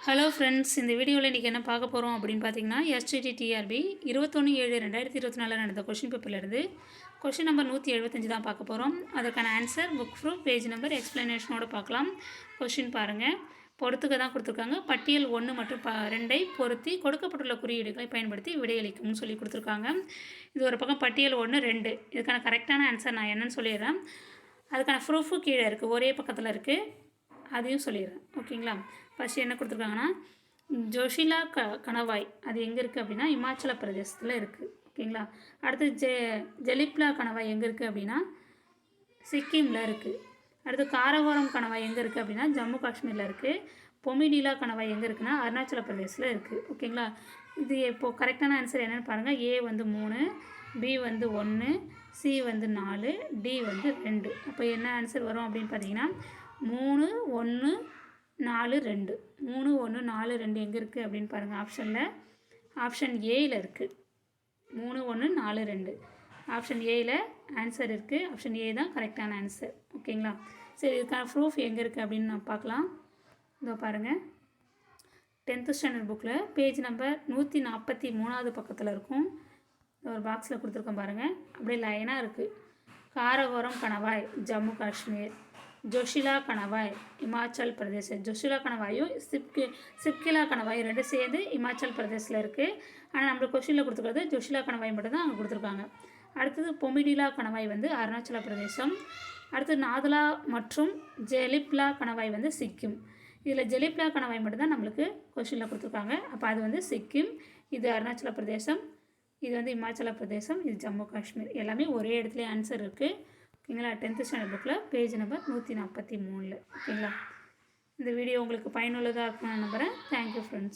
Hello friends, இந்த வீடியோவில் இன்றைக்கி என்ன பார்க்க போகிறோம் அப்படின்னு பார்த்தீங்கன்னா, எஸ்டிடிடிஆர்பி 21/7/2024 நடந்த கொஷின் பேப்பர்லேருந்து கொஷின் நம்பர் 175 தான் பார்க்க போகிறோம். அதற்கான answer book proof page number எக்ஸ்ப்ளனேஷனோடு பார்க்கலாம். கொஷின் பாருங்கள். பொறுத்துக்க தான் கொடுத்துருக்காங்க. பட்டியல் 1 மற்றும் 2ஐ பொருத்தி கொடுக்கப்பட்டுள்ள குறியீடுகளை பயன்படுத்தி விடையளிக்கும்னு சொல்லி கொடுத்துருக்காங்க. இது ஒரு பக்கம் பட்டியல் 1, 2. இதுக்கான கரெக்டான ஆன்சர் நான் என்னன்னு சொல்லிடுறேன். அதுக்கான ப்ரூஃபும் கீழே இருக்குது, ஒரே பக்கத்தில் இருக்குது, அதையும் சொல்லிடுறேன். ஓகேங்களா? ஃபஸ்ட்டு என்ன கொடுத்துருக்காங்கன்னா, ஜோஷிலா கணவாய் அது எங்கே இருக்குது அப்படின்னா இமாச்சல பிரதேசத்தில் இருக்குது. ஓகேங்களா? அடுத்து ஜலிப்லா கணவாய் எங்கே இருக்குது அப்படின்னா சிக்கிமில் இருக்குது. அடுத்து காரகோரம் கணவாய் எங்கே இருக்குது அப்படின்னா ஜம்மு காஷ்மீரில் இருக்குது. பொமிடிலா கணவாய் எங்கே இருக்குன்னா அருணாச்சல பிரதேசில் இருக்குது. ஓகேங்களா? இது இப்போது கரெக்டான ஆன்சர் என்னென்னு பாருங்கள். ஏ வந்து 3, பி வந்து 1, சி வந்து 4, டி வந்து 2. அப்போ என்ன ஆன்சர் வரும் அப்படின்னு பார்த்தீங்கன்னா 3, 1, 4, 2. 3, 1, 4, 2 எங்கே இருக்குது அப்படின்னு பாருங்கள். ஆப்ஷன் ஏயில் இருக்குது. 3, 1, 4, 2 ஆப்ஷன் ஏயில் ஆன்சர் இருக்குது. ஆப்ஷன் ஏ தான் கரெக்டான ஆன்சர். ஓகேங்களா? சரி, இதுக்கான ப்ரூஃப் எங்கே இருக்குது அப்படின்னு நான் பார்க்கலாம். இதோ பாருங்கள். 10th ஸ்டாண்டர்ட் புக்கில் பேஜ் நம்பர் 143வது பக்கத்தில் இருக்கும். ஒரு பாக்ஸில் கொடுத்துருக்கோம் பாருங்கள். அப்படியே லைனாக இருக்குது. காரகோரம் கணவாய் ஜம்மு காஷ்மீர், ஜோஷிலா கணவாய் இமாச்சல் பிரதேஷ். ஜோஷிலா கணவாயும் சிப்கிலா கணவாய் 2 சேர்ந்து இமாச்சல் பிரதேசில் இருக்குது. ஆனால் நம்மளுக்கு கொஷினில் கொடுத்துருக்கிறது ஜோஷிலா கணவாய் மட்டும்தான் அங்கே கொடுத்துருக்காங்க. அடுத்தது பொமிடிலா கணவாய் வந்து அருணாச்சல பிரதேசம். அடுத்து நாதுலா மற்றும் ஜெலிப்லா கணவாய் வந்து சிக்கிம். இதில் ஜெலிப்லா கணவாய் மட்டும்தான் நம்மளுக்கு கொஷினில் கொடுத்துருக்காங்க. அப்போ அது வந்து சிக்கிம், இது அருணாச்சல பிரதேசம், இது வந்து இமாச்சல பிரதேசம், இது ஜம்மு காஷ்மீர். எல்லாமே ஒரே இடத்துல ஆன்சர் இருக்குது. ஓகேங்களா? 10th ஸ்டாண்டர்ட் புக்கில் பேஜ் நம்பர் 143. ஓகேங்களா? இந்த வீடியோ உங்களுக்கு பயனுள்ளதாக இருக்கும்னு நம்புகிறேன். Thank you friends.